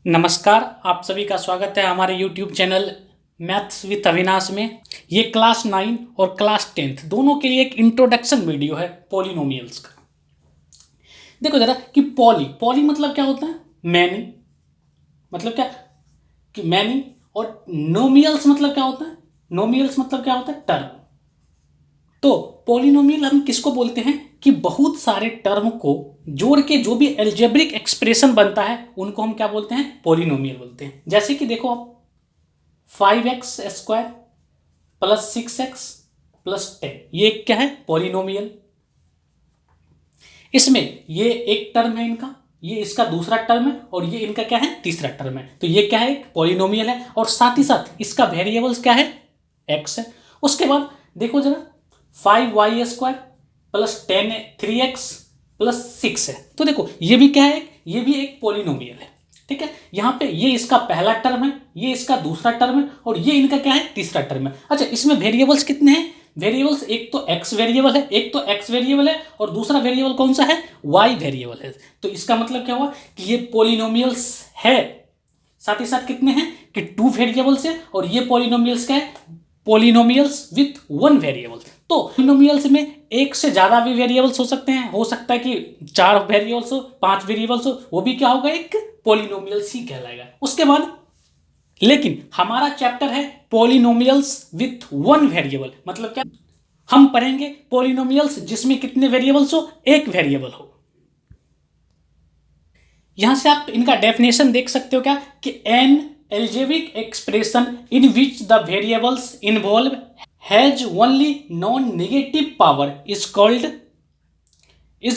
नमस्कार, आप सभी का स्वागत है हमारे YouTube channel maths with Avinash में। ये क्लास 9 और क्लास 10 दोनों के लिए एक इंट्रोडक्शन वीडियो है पॉलिनोमियल्स का। देखो जरा कि पॉली पॉली मतलब क्या होता है? मैनी, मतलब क्या कि मैनी। और नोमियल्स मतलब क्या होता है? नोमियल्स मतलब क्या होता है? टर्म। तो पॉलिनोमियल हम किसको बोलते हैं कि बहुत सारे टर्म को जोड़ के जो भी एल्जेब्रिक एक्सप्रेशन बनता है उनको हम क्या बोलते हैं? पॉलिनोमियल बोलते हैं। जैसे कि देखो आप 5x² प्लस 6x प्लस 10, ये क्या है? पॉलिनोमियल। इसमें ये एक टर्म है इनका, ये इसका दूसरा टर्म है और ये इनका क्या है? तीसरा टर्म है। तो ये क्या है? एक पॉलिनोमियल है और साथ ही साथ इसका वेरिएबल्स क्या है? x है। उसके बाद देखो जरा 5y² प्लस 3x प्लस 6 है। तो देखो ये भी क्या है? ये भी एक पॉलिनोमियल है। ठीक है, यहाँ पे ये इसका पहला टर्म है, ये इसका दूसरा टर्म है और ये इनका क्या है? तीसरा टर्म है। अच्छा, इसमें वेरिएबल्स कितने हैं? वेरिएबल्स एक तो x वेरिएबल है, एक तो x वेरिएबल है और दूसरा वेरिएबल कौन सा है? y वेरिएबल है। तो इसका मतलब क्या हुआ कि ये पॉलिनोमियल्स है। साथ ही साथ कितने हैं कि 2 वेरिएबल्स है और ये पॉलिनोमियल्स क्या है? Polynomials with 1 variable. तो पॉलिनोमियल्स में एक से ज्यादा भी वेरिएबल्स हो सकते हैं, हो सकता है कि 4 वेरिएबल्स हो, 5 वेरिएबल्स हो, वो भी क्या होगा? एक पॉलिनोमियल्स ही कहलाएगा। उसके बाद लेकिन हमारा चैप्टर है पॉलिनोमियल्स विथ 1 वेरिएबल। मतलब क्या? हम पढ़ेंगे पॉलिनोमियल्स जिसमें कितने वेरिएबल्स हो? एक वेरिएबल हो। यहां से आप इनका डेफिनेशन देख सकते हो क्या कि an algebraic expression in which the variables involve has only non negative power is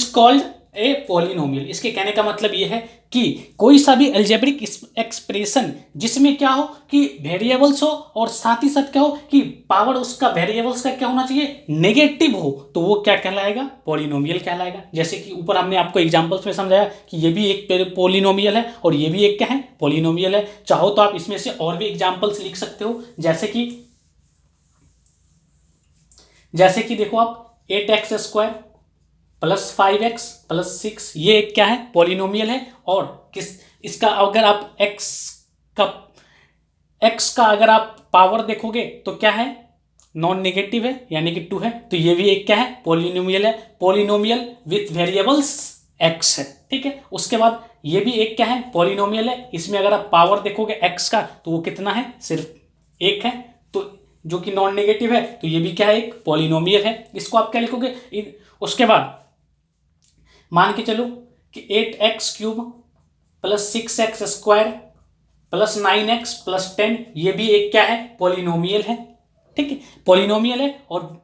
called a polynomial. इसके कहने का मतलब यह है कि कोई सा भी एल्जेब्रिक एक्सप्रेशन जिसमें क्या हो कि वेरिएबल्स हो और साथ ही साथ क्या हो कि पावर उसका वेरिएबल्स का क्या होना चाहिए? नेगेटिव हो, तो वो क्या कहलाएगा? पॉलिनोमियल कहलाएगा। जैसे कि ऊपर हमने आपको एग्जांपल्स में समझाया कि ये भी एक पॉलिनोमियल है और ये भी एक क्या है? पॉलिनोमियल है। चाहो तो आप इसमें से और भी एग्जाम्पल्स लिख सकते हो, जैसे कि देखो आप 8x² प्लस 5x प्लस 6, ये क्या है? पॉलिनोमियल है। और किस इसका अगर आप x का अगर आप पावर देखोगे तो क्या है? नॉन नेगेटिव है, यानी कि 2 है। तो ये भी एक क्या है? पॉलिनोमियल है। पॉलिनोमियल विथ वेरिएबल्स x है। ठीक है, उसके बाद ये भी एक क्या है? पॉलिनोमियल है। इसमें अगर आप पावर देखोगे x का तो वो कितना है? सिर्फ 1 है। तो जो कि नॉन नेगेटिव है, तो ये भी क्या है? एक पॉलिनोमियल है। इसको आप क्या लिखोगे? उसके बाद मान के चलो कि 8x³ plus 6x² plus 9x plus 10, ये भी एक क्या है? पॉलिनोमियल है। ठीक है, पॉलिनोमियल है। और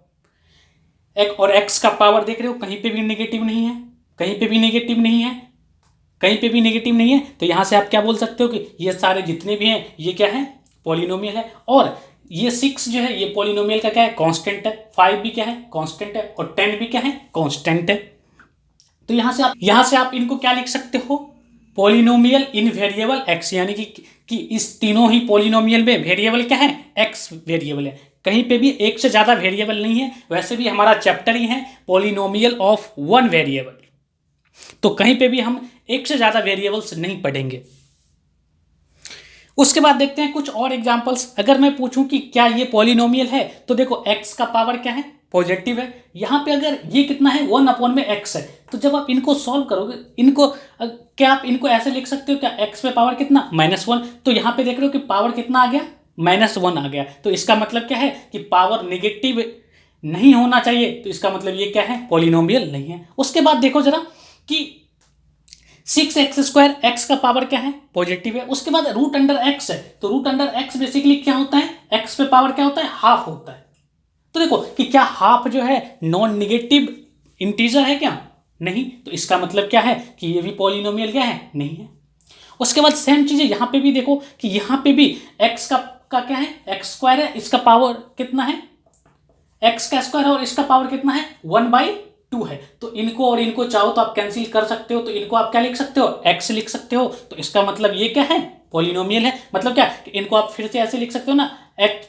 x का पावर देख रहे हो, कहीं पे भी नेगेटिव नहीं है, कहीं पे भी नेगेटिव नहीं है, कहीं पे भी नेगेटिव नहीं है। तो यहां से आप क्या बोल सकते हो कि ये सारे जितने भी हैं ये क्या है? पॉलिनोमियल है। और ये 6 जो है ये पॉलिनोमियल का क्या है? कांस्टेंट है। 5 भी क्या है? कांस्टेंट है। और 10 भी क्या है? कांस्टेंट है। तो यहां से आप इनको क्या लिख सकते हो? पॉलिनोमियल इन वेरिएबल x, यानी कि इस तीनों ही पॉलिनोमियल में वेरिएबल क्या है? x वेरिएबल है। कहीं पे भी एक से ज्यादा वेरिएबल नहीं है। वैसे भी हमारा चैप्टर ही है पॉलिनोमियल ऑफ 1 वेरिएबल, तो कहीं पे भी हम एक से ज्यादा वेरिएबल्स नहीं पढ़ेंगे। उसके बाद देखते हैं कुछ और एग्जांपल्स। अगर मैं पूछूं कि क्या ये पॉलिनोमियल है, तो देखो x का पावर क्या है? पॉजिटिव है। यहां पे अगर ये कितना है? 1/x है। तो जब आप इनको सॉल्व करोगे, क्या आप इनको ऐसे लिख सकते हो क्या? x पे पावर कितना? -1। तो यहां पे देख रहे हो कि पावर कितना आ गया? -1 आ गया। तो इसका मतलब क्या है कि पावर नेगेटिव नहीं होना चाहिए। तो इसका मतलब ये क्या है? पॉलिनोमियल नहीं है। उसके बाद देखो जरा कि 6x² x का पावर क्या है? पॉजिटिव है। उसके बाद √x है। तो √x बेसिकली क्या होता है? x पे पावर क्या होता है? हाफ होता है। तो देखो कि क्या हाफ जो है नॉन निगेटिव इंटीजर है क्या? नहीं। तो इसका मतलब क्या है कि ये भी पॉलिनोमियल क्या है? नहीं है। उसके बाद सेम चीजें यहां पे भी देखो कि यहां पे भी x का क्या है? x² है। इसका पावर कितना है? x का स्क्वायर है और इसका पावर कितना है? 1/2 है। तो इनको और इनको चाहो तो आप कैंसिल कर सकते हो। तो इनको आप क्या लिख सकते हो? x लिख सकते हो। तो इसका मतलब ये क्या है? पॉलिनोमियल है। मतलब क्या कि इनको आप फिर से ऐसे लिख सकते हो ना,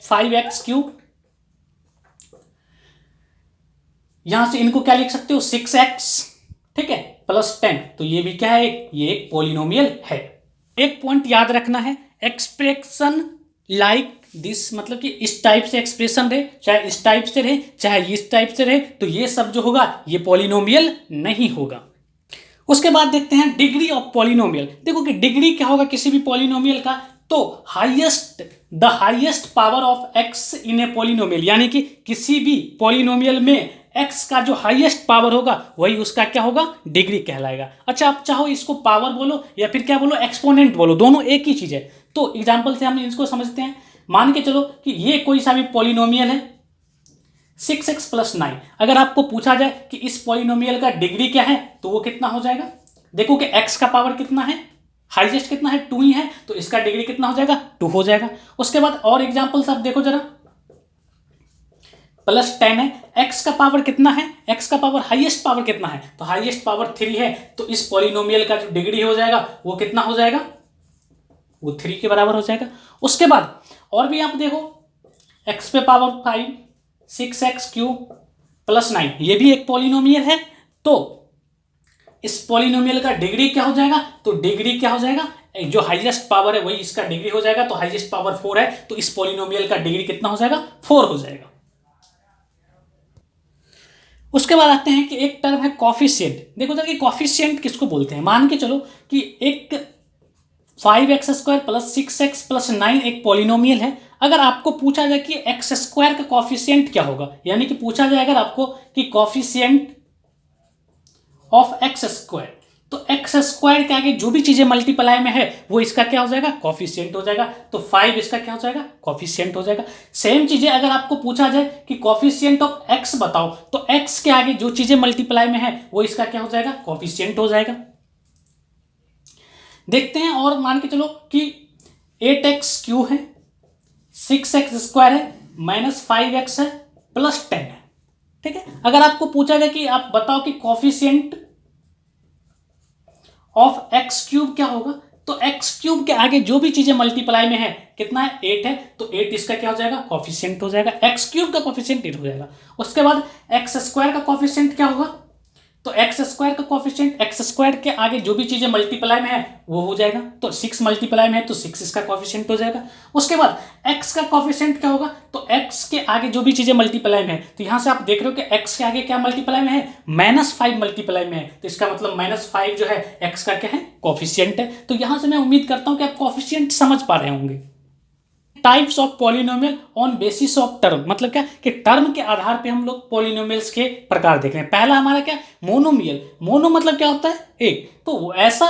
5x³, यहां से इनको क्या लिख सकते हो? 6x, ठीक है, प्लस 10। तो ये भी क्या है? ये एक पॉलिनोमियल है। एक पॉइंट याद रखना है, एक्सप्रेशन लाइक दिस, मतलब कि इस टाइप से एक्सप्रेशन रहे, चाहे इस टाइप से रहे, चाहे इस टाइप से रहे, तो ये सब जो होगा ये पॉलिनोमियल नहीं होगा। उसके बाद देखते हैं डिग्री ऑफ पॉलिनोमियल। देखो कि डिग्री क्या होगा किसी भी पॉलिनोमियल का, तो highest, the highest power of x in a polynomial, यानी कि किसी भी पॉलिनोमियल में एक्स का जो हाईएस्ट पावर होगा वही उसका क्या होगा, डिग्री कहलाएगा। अच्छा, आप चाहो इसको पावर बोलो या फिर क्या बोलो, एक्सपोनेंट बोलो, दोनों एक ही चीज है। तो एग्जाम्पल से हम इसको समझते हैं। मान के चलो कि ये कोई सा भी पॉलिनोमियल है 6x+9। अगर आपको पूछा जाए कि इस पॉलिनोमियल का डिग्री क्या है, तो वो कितना हो जाएगा। देखो कि x का पावर कितना है, हाईएस्ट कितना है, 2 ही है, तो इसका डिग्री कितना हो जाएगा, 2 हो जाएगा। उसके बाद और एग्जांपल्स आप देखो जरा, +10 है, x का पावर कितना है, x का पावर हाईएस्ट पावर कितना है, तो हाईएस्ट पावर 3 है, तो इस पॉलिनोमियल का जो डिग्री हो जाएगा वो कितना हो जाएगा, वो 3 के बराबर हो जाएगा। उसके बाद और भी आप देखो, x पे पावर 5, 6x³ + 9, ये भी एक पॉलिनोमियल है। तो इस पॉलिनोमियल का डिग्री क्या हो जाएगा, तो डिग्री क्या हो जाएगा, जो हाईएस्ट पावर है वही इसका डिग्री हो जाएगा, तो हाईएस्ट पावर 4 है, तो इस पॉलिनोमियल का डिग्री कितना हो जाएगा, 4 हो जाएगा। उसके बाद आते हैं कि एक टर्म है कॉफिशिएंट। देखो जरा कि कॉफिशिएंट किसको बोलते हैं। मान के चलो कि एक 5x² + 6x + 9 एक पॉलिनोमियल है। अगर आपको पूछा जाए कि x² का कॉफिशिएंट क्या होगा, यानी कि पूछा जाए अगर आपको कि कॉफिशिएंट ऑफ x², तो x² के आगे जो भी चीजें मल्टीप्लाई में है वो इसका क्या हो जाएगा, कॉफिशिएंट हो जाएगा। तो 5 इसका क्या हो जाएगा, कॉफिशिएंट हो जाएगा। सेम चीजें अगर आपको पूछा जाए कि कॉफिशिएंट ऑफ x बताओ, तो x के आगे जो चीजें मल्टीप्लाई में है वो इसका क्या हो जाएगा, कॉफिशिएंट हो जाएगा। देखते हैं और मान के चलो कि 8x³ है, 6x² है, -5x है, +10 है। ठीक है, अगर आपको पूछा जाए कि आप बताओ कि कॉफिशिएंट ऑफ x³ क्या होगा, तो x³ के आगे जो भी चीजें मल्टीप्लाई में है कितना है, 8 है, तो 8 इसका क्या हो जाएगा, कॉफिशिएंट हो जाएगा। x³ का कॉफिशिएंट 8 हो जाएगा। उसके बाद x² का कॉफिशिएंट क्या होगा, तो x² का कॉफिशिएंट, x² के आगे जो भी चीजें मल्टीप्लाई में है वो हो जाएगा। तो 6 मल्टीप्लाई में है तो 6 इसका कॉफिशिएंट हो जाएगा। उसके बाद x का कॉफिशिएंट क्या होगा, तो x के आगे जो भी चीजें मल्टीप्लाई में है, तो यहां से आप देख रहे हो कि x के आगे क्या मल्टीप्लाई में है, -5 मल्टीप्लाई में है, तो इसका मतलब -5 जो है x का क्या है, कॉफिशिएंट है। तो यहां से मैं उम्मीद करता हूं कि आप कॉफिशिएंट समझ पा रहे होंगे। Types of polynomial on basis of term, मतलब क्या कि टर्म के आधार पे हम लोग पॉलिनोमियल्स के प्रकार देख रहे हैं। पहला हमारा क्या, मोनोमियल। मोनो मतलब क्या होता है, एक, तो ऐसा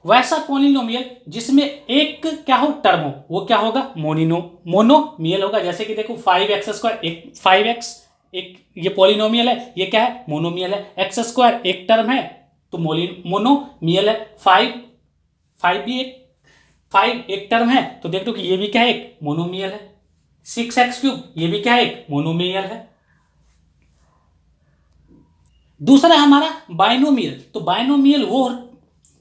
वैसा पॉलिनोमियल जिसमें एक क्या हो, टर्म हो, वो क्या होगा, मोनोमियल होगा। जैसे कि देखो 5x², एक 5x एक ये पॉलिनोमियल है, ये क्या है, मोनोमियल है। x² एक टर्म है तो मोनोमियल है। 5 भी एक 5 एक टर्म है, तो देख लो कि ये भी क्या है, एक मोनोमियल है। 6x³ ये भी क्या है, एक मोनोमियल है। दूसरा है हमारा बाइनोमियल। तो बाइनोमियल वो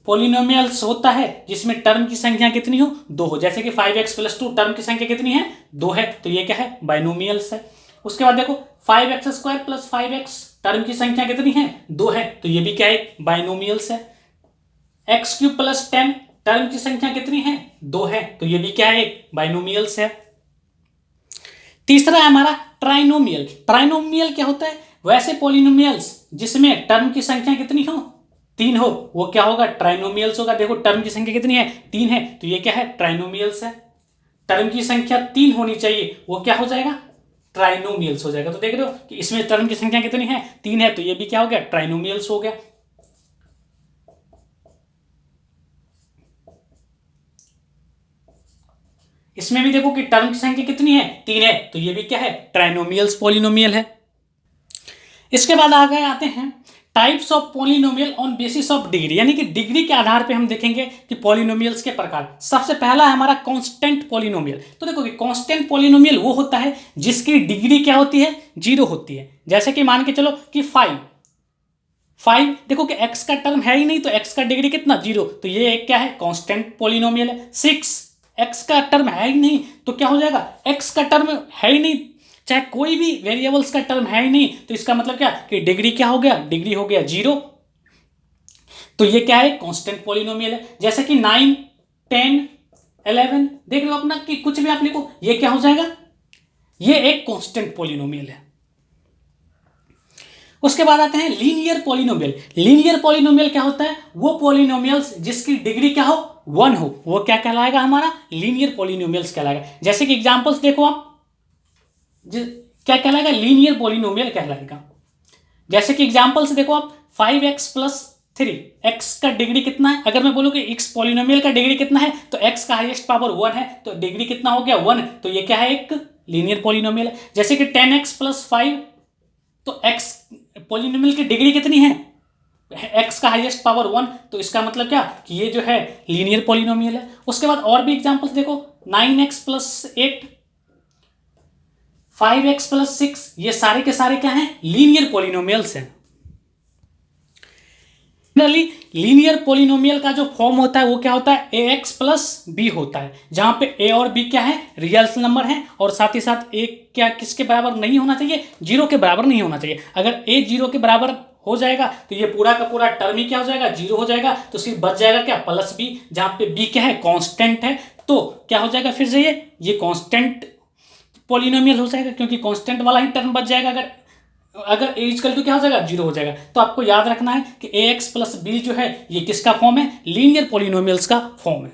पॉलिनोमियल्स होता है जिसमें टर्म की संख्या कितनी हो, 2 हो। जैसे कि 5x+2 टर्म की संख्या कितनी है, 2 है, तो ये क्या है, बाइनोमियल्स है। उसके बाद देखो 5x² + 5x टर्म की संख्या कितनी है, 2 है, तो ये भी क्या है, बाइनोमियल्स है। x³ + 10 टर्म की संख्या कितनी है, 2 है, तो ये भी क्या है, एक बाइनोमियल्स है। तीसरा है हमारा ट्राइनोमियल। ट्राइनोमियल क्या होता है, वैसे पॉलिनोमियल्स जिसमें टर्म की संख्या कितनी हो, 3 हो, वो क्या होगा, ट्राइनोमियल्स होगा। देखो टर्म की संख्या कितनी है, 3 है, तो ये क्या है, ट्राइनोमियल्स है। टर्म की संख्या 3 होनी चाहिए, वो क्या हो जाएगा, ट्राइनोमियल्स हो जाएगा। तो देख रहे हो कि इसमें टर्म की संख्या कितनी है, 3 है, तो ये भी क्या हो गया, ट्राइनोमियल्स हो गया। इसमें भी देखो कि टर्म की संख्या कितनी है, 3 है, तो ये भी क्या है, ट्राइनोमियल्स पॉलिनोमियल है। इसके बाद आगे आते हैं types of polynomial on basis of degree, यानी कि डिग्री के आधार पे हम देखेंगे कि पॉलिनोमियल्स के प्रकार। सबसे पहला है हमारा कांस्टेंट पॉलिनोमियल। तो देखो कि कांस्टेंट पॉलिनोमियल वो होता है जिसकी डिग्री क्या होती है, 0 होती है। जैसे कि मान के चलो कि 5 देखो कि x का टर्म है ही नहीं, तो x का डिग्री कितना, 0, तो ये एक क्या है, कांस्टेंट पॉलिनोमियल है। 6 x का टर्म है ही नहीं, तो क्या हो जाएगा, x का टर्म है ही नहीं, चाहे कोई भी वेरिएबल्स का टर्म है ही नहीं, तो इसका मतलब क्या कि डिग्री क्या हो गया, डिग्री हो गया 0, तो ये क्या है, कांस्टेंट पॉलिनोमियल है। जैसे कि 9 10, 11, देख रहे हो अपना कि कुछ भी आप लिखो, ये क्या हो जाएगा, ये एक कांस्टेंट पॉलिनोमियल है। उसके बाद आते हैं लीनियर पॉलिनोमियल। लीनियर पॉलिनोमियल क्या होता है, वो पॉलिनोमियल्स जिसकी डिग्री क्या हो, 1 हो, वो क्या कहलाएगा, हमारा लीनियर पॉलिनोमियल्स कहलाएगा। जैसे कि एग्जांपल्स देखो आप, क्या कहलाएगा, लीनियर पॉलिनोमियल कहलाएगा। जैसे कि एग्जांपल्स देखो आप, 5x प्लस 3, x का डिग्री कितना है, अगर मैं बोलूं कि x पॉलिनोमियल का डिग्री कितना है, तो x का हाईएस्ट पावर 1 है, तो डिग्री कितना हो गया, 1, तो ये क्या है, एक लीनियर पॉलिनोमियल है। जैसे कि 10x प्लस 5, तो x पॉलिनोमियल की डिग्री कितनी है, x का हाईएस्ट पावर 1, तो इसका मतलब क्या कि ये जो है लीनियर पॉलिनोमियल है। उसके बाद और भी एग्जांपल्स देखो, 9x प्लस 8, 5x प्लस 6, ये सारे के सारे क्या हैं, लीनियर पॉलिनोमियल्स हैं। लीनियर पॉलिनोमियल का जो फॉर्म होता है वो क्या होता है, ax प्लस बी होता है, जहां पे a और b क्या है, रियल नंबर है, और साथ ही साथ a क्या किसके बराबर नहीं होना चाहिए, 0 के बराबर नहीं होना चाहिए। अगर a 0 के बराबर हो जाएगा तो ये पूरा का पूरा टर्म ही क्या हो जाएगा, 0 हो जाएगा, तो सिर्फ बच जाएगा क्या, प्लस b, जहां पे b क्या है, कांस्टेंट है, तो क्या हो जाएगा फिर से ये कांस्टेंट पॉलिनोमियल हो जाएगा, क्योंकि कांस्टेंट वाला ही टर्म बच जाएगा। अगर a इक्वल टू क्या हो जाएगा, 0 हो जाएगा। तो आपको याद रखना है कि ax प्लस बी जो है ये किसका फॉर्म है, लीनियर पॉलिनोमियल्स का फॉर्म है।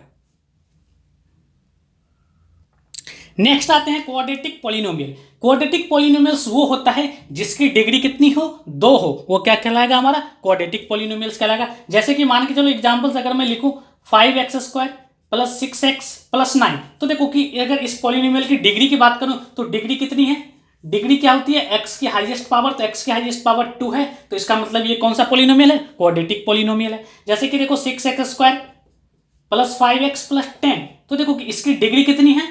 नेक्स्ट आते हैं क्वाड्रेटिक पॉलिनोमियल। क्वाड्रेटिक पॉलिनोमियल्स वो होता है जिसकी डिग्री कितनी हो, 2 हो, वो क्या कहलाएगा, हमारा क्वाड्रेटिक पॉलिनोमियल्स कहलाएगा। जैसे कि मान के चलो एग्जांपल्स अगर मैं लिखूं 5x² प्लस 6x प्लस 9, तो देखो कि अगर इस पॉलिनोमियल की डिग्री की बात करूं तो डिग्री कितनी है, डिग्री क्या होती है, x की हाईएस्ट पावर, तो x की हाईएस्ट पावर 2 है, तो इसका मतलब ये कौन सा पॉलिनोमियल है, क्वाड्रेटिक पॉलिनोमियल है। जैसे कि देखो 6x² प्लस 5x प्लस 10, तो देखो कि इसकी डिग्री कितनी है,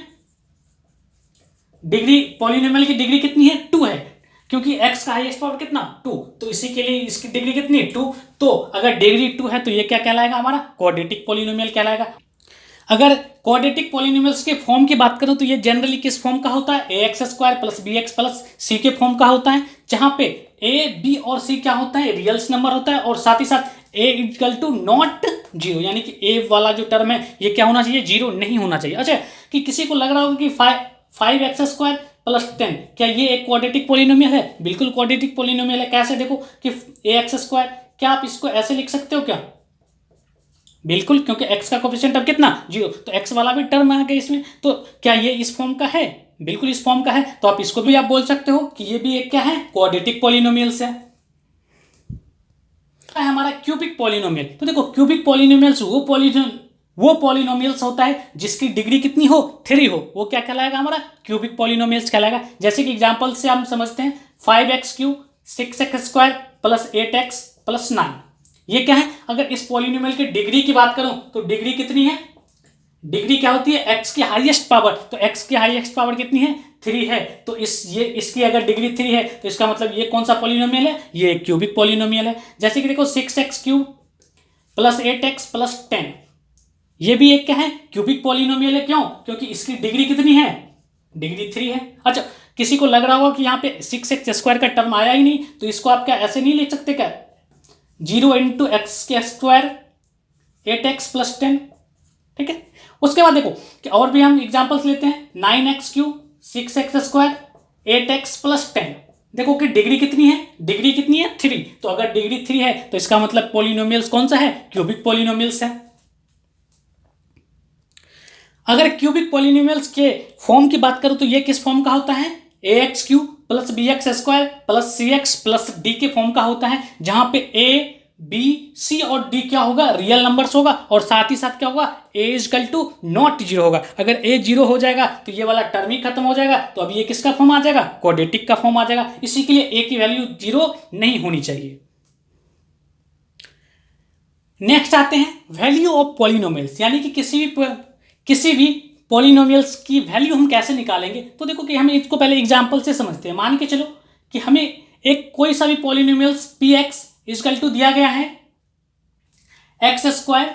डिग्री पॉलिनोमियल की डिग्री कितनी है, 2 है, क्योंकि x का हाईएस्ट पावर कितना, 2, तो इसी के लिए इसकी डिग्री कितनी है, 2। तो अगर डिग्री 2 है तो ये क्या कहलाएगा, हमारा क्वाड्रेटिक पॉलिनोमियल कहलाएगा। अगर क्वाड्रेटिक पॉलिनोमियल्स के फॉर्म की बात करूं तो ये जनरली किस फॉर्म का होता है, ax² plus bx plus c के फॉर्म का होता है, जहां पे a, b और c क्या होता है, रियल्स नंबर होता है, और साथ ही साथ a इक्वल टू नॉट 0, यानी कि a वाला जो टर्म है ये क्या होना चाहिए, 0 नहीं होना चाहिए। अच्छा, कि किसी को लग रहा होगा कि 5x² प्लस 10 क्या ये एक क्वाड्रेटिक पॉलिनोमियल है, बिल्कुल क्वाड्रेटिक पॉलिनोमियल है। कैसे, देखो कि ax², क्या आप इसको ऐसे लिख सकते हो क्या, बिल्कुल, क्योंकि x का कोफिशिएंट अब कितना, 0, तो x वाला भी टर्म आ गया इसमें, तो क्या ये इस फॉर्म का है, बिल्कुल इस फॉर्म का है, तो आप इसको भी आप बोल सकते हो कि ये भी एक क्या है, क्वाड्रेटिक पॉलिनोमियल्स है। हमारा क्यूबिक पॉलिनोमियल, तो देखो क्यूबिक पॉलिनोमियल्स वो पॉलिनोमियल्स होता है जिसकी डिग्री कितनी हो, 3 हो, वो क्या कहलाएगा, हमारा क्यूबिक पॉलिनोमियल्स कहलाएगा। जैसे कि एग्जांपल से हम समझते हैं 5x³ 6x² plus 8x plus 9, ये क्या है, अगर इस पॉलिनोमियल की डिग्री की बात करूं तो डिग्री कितनी है, डिग्री क्या होती है, x की हाईएस्ट पावर, तो x की हाईएस्ट पावर कितनी है, 3 है, तो इसकी अगर डिग्री 3 है तो इसका मतलब ये कौन सा पॉलिनोमियल है, ये क्यूबिक पॉलिनोमियल है। जैसे कि देखो 6x³ प्लस 8x प्लस 10, ये भी एक क्या है, क्यूबिक पॉलिनोमियल है, क्यों, क्योंकि इसकी डिग्री कितनी है, डिग्री 3 है। अच्छा, किसी को लग रहा होगा कि यहाँ पे 6x² का टर्म आया ही नहीं, तो इसको आप क्या ऐसे नहीं लिख सकते क्या, 0 इंटू x² 8x प्लस 10, ठीक है। उसके बाद देखो कि और भी हम एग्जांपल्स लेते हैं, 9x³ 6x² 8x प्लस 10, देखो कि डिग्री कितनी है, डिग्री कितनी है, 3, तो अगर डिग्री 3 है तो इसका मतलब पॉलिनोमियल्स कौन सा है, क्यूबिक पॉलिनोमियल्स है। अगर क्यूबिक पॉलिनोमियल्स के फॉर्म की बात करूं तो ये किस फॉर्म का होता है, ax³ plus bx² plus cx plus d के फॉर्म का होता है, जहां पे a, b, c और d क्या होगा, रियल नंबर्स होगा, और साथ ही साथ क्या होगा, a इक्वल टू नॉट 0 होगा। अगर a 0 हो जाएगा तो ये वाला टर्म ही खत्म हो जाएगा, तो अब ये किसका फॉर्म आ जाएगा, क्वाड्रेटिक का फॉर्म आ जाएगा। इसी के लिए a की वैल्यू 0 नहीं होनी चाहिए। नेक्स्ट आते हैं वैल्यू ऑफ पॉलिनोमियल्स, यानी कि किसी भी पॉलिनोमियल्स की वैल्यू हम कैसे निकालेंगे। तो देखो कि हमें इसको पहले एग्जांपल से समझते हैं। मान के चलो कि हमें एक कोई सा भी पॉलिनोमियल्स px इक्वल टू दिया गया है x²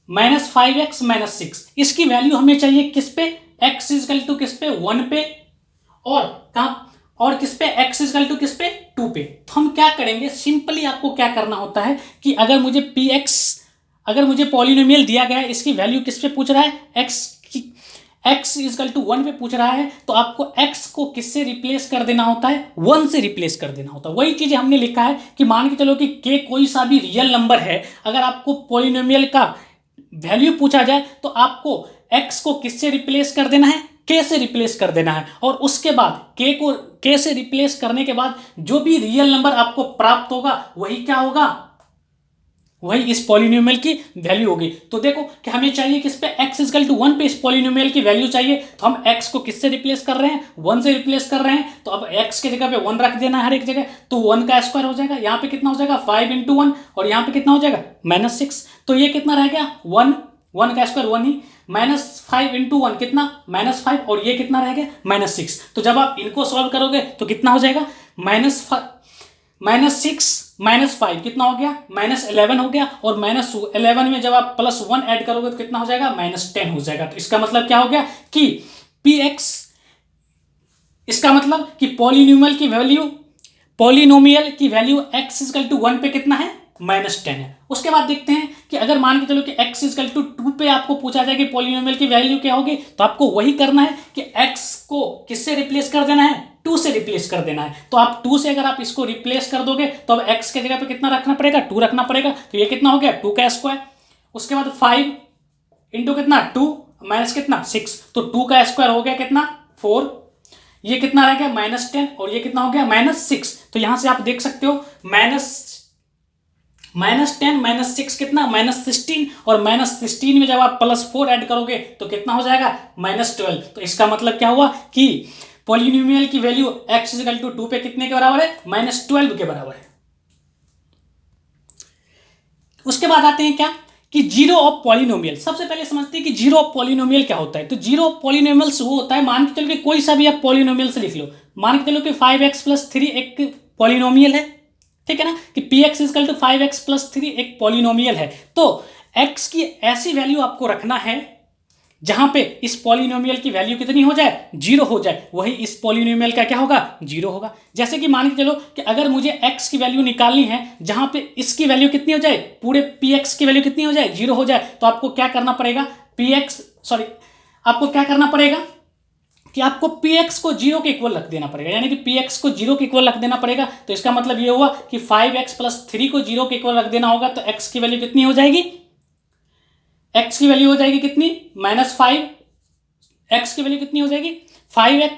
माइनस 5x माइनस 6, इसकी वैल्यू हमें चाहिए किस पे, x इक्वल टू किस पे, 1 पे, और कहाँ, और किस पे, x इक्वल टू किस पे, 2 पे। तो हम क्या करेंगे, सिंपली आपको क्या करना होता है कि अगर मुझे px अगर मुझे पॉलिनोमियल दिया गया है, इसकी वैल्यू किस पे पूछ रहा है, x इजकल टू 1 पे पूछ रहा है, तो आपको x को किससे रिप्लेस कर देना होता है, 1 से रिप्लेस कर देना होता है। वही चीज़ हमने लिखा है कि मान के चलो कि k कोई सा भी रियल नंबर है, अगर आपको पॉलिनोमियल का वैल्यू पूछा जाए तो आपको x को किससे रिप्लेस कर देना है, k से रिप्लेस कर देना है। और उसके बाद k से रिप्लेस करने के बाद जो भी रियल नंबर आपको प्राप्त होगा वही क्या होगा, वही इस पॉलिनोमियल की वैल्यू होगी। तो देखो कि हमें चाहिए किस पे, x इजकल टू 1 पे इस पॉलिनोमियल की वैल्यू चाहिए, तो हम x को किससे रिप्लेस कर रहे हैं, 1 से रिप्लेस कर रहे हैं। तो अब x के जगह पे 1 रख देना है हर एक जगह, तो 1 का स्क्वायर हो जाएगा, यहाँ पे कितना हो जाएगा 5 इंटू 1, और यहाँ पे कितना हो जाएगा -6। तो ये कितना रह गया 1 का स्क्वायर 1 ही, -5 इंटू 1 कितना -5, और ये कितना रह गया -6। तो जब आप इनको सॉल्व करोगे तो कितना हो जाएगा -6 -5 कितना हो गया -11 हो गया, और -11 में जब आप +1 ऐड करोगे तो कितना हो जाएगा -10 हो जाएगा। तो इसका मतलब क्या हो गया कि px, इसका मतलब कि पॉलिनोमियल की वैल्यू x इजकल टू 1 पे कितना है -10 है। उसके बाद देखते हैं कि अगर मान के चलो कि x इजकल टू 2 पे आपको पूछा जाए कि पॉलिनोमियल की वैल्यू क्या होगी, तो आपको वही करना है कि x को किससे रिप्लेस कर देना है, 2 से रिप्लेस कर देना है। तो आप 2 से अगर आप इसको रिप्लेस कर दोगे तो अब x के जगह पे कितना रखना पड़ेगा, 2 रखना पड़ेगा। तो ये कितना हो गया 2 का स्क्वायर, उसके बाद 5 इंटू कितना 2 माइनस कितना 6, तो 2 का स्क्वायर हो गया कितना 4, ये कितना रह गया -10, और ये कितना हो गया -6। तो यहां से आप देख सकते हो -10 -6 कितना -16, और -16 में जब आप +4 ऐड करोगे तो कितना हो जाएगा -12। तो इसका मतलब क्या हुआ कि पॉलिनोमियल की वैल्यू x इजकल टू 2 पे कितने के बराबर है, -12 के बराबर है। उसके बाद आते हैं क्या कि जीरो ऑफ पॉलिनोमियल। सबसे पहले समझते हैं कि जीरो ऑफ पॉलिनोमियल क्या होता है। तो जीरो ऑफ पॉलिनोमियल्स वो होता है, मान के चलो कि कोई सा भी आप पॉलिनोमियल से लिख लो, मान के चलो कि 5x + 3 एक पॉलिनोमियल है, ठीक है ना, कि px इजकल टू 5x + 3 एक पॉलिनोमियल है। तो x की ऐसी वैल्यू आपको रखना है जहां पे इस पॉलिनोमियल की वैल्यू कितनी हो जाए, 0 हो जाए, वही इस पॉलिनोमियल का क्या होगा 0 होगा। जैसे कि मान के चलो कि अगर मुझे x की वैल्यू निकालनी है जहां पे इसकी वैल्यू कितनी हो जाए, पूरे px की वैल्यू कितनी हो जाए 0 हो जाए, तो आपको क्या करना पड़ेगा, आपको क्या करना पड़ेगा कि आपको px को 0 के इक्वल रख देना पड़ेगा, यानी कि px को 0 के इक्वल रख देना पड़ेगा। तो इसका मतलब ये हुआ कि 5x + 3 को 0 के इक्वल रख देना होगा, तो x की वैल्यू कितनी हो जाएगी, x की वैल्यू हो जाएगी कितनी -5, x की वैल्यू कितनी हो जाएगी 5x,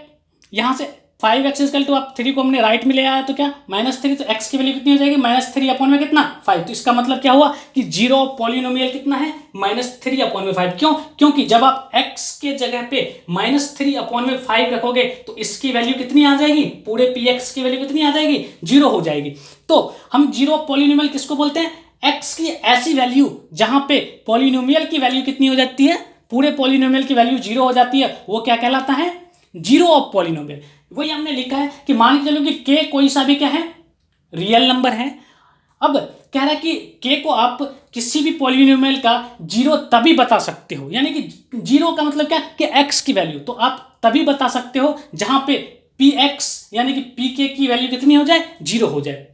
यहाँ से 5x इजकल टू आप 3 को हमने राइट में ले आया तो क्या -3, तो x की वैल्यू कितनी हो जाएगी -3 अपॉन में कितना 5। तो इसका मतलब क्या हुआ कि जीरो पॉलिनोमियल कितना है -3 अपॉन में 5। क्यों, क्योंकि जब आप x के जगह पे -3 अपॉन में 5 रखोगे तो इसकी वैल्यू कितनी आ जाएगी, पूरे px की वैल्यू कितनी आ जाएगी 0 हो जाएगी। तो हम जीरो पॉलिनोमियल किसको बोलते हैं, x की ऐसी वैल्यू जहां पे पॉलिनोमियल की वैल्यू कितनी हो जाती है, पूरे पॉलिनोमियल की वैल्यू 0 हो जाती है, वो क्या कहलाता है, जीरो ऑफ पॉलिनोमियल। वही हमने लिखा है कि मान के चलो कि k कोई सा भी क्या है, रियल नंबर है। अब कह रहा है कि k को आप किसी भी पॉलिनोमियल का 0 तभी बता सकते हो, यानी कि 0 का मतलब क्या कि x की वैल्यू तो आप तभी बता सकते हो जहां पे px यानी कि pk की वैल्यू कितनी हो जाए 0 हो जाए।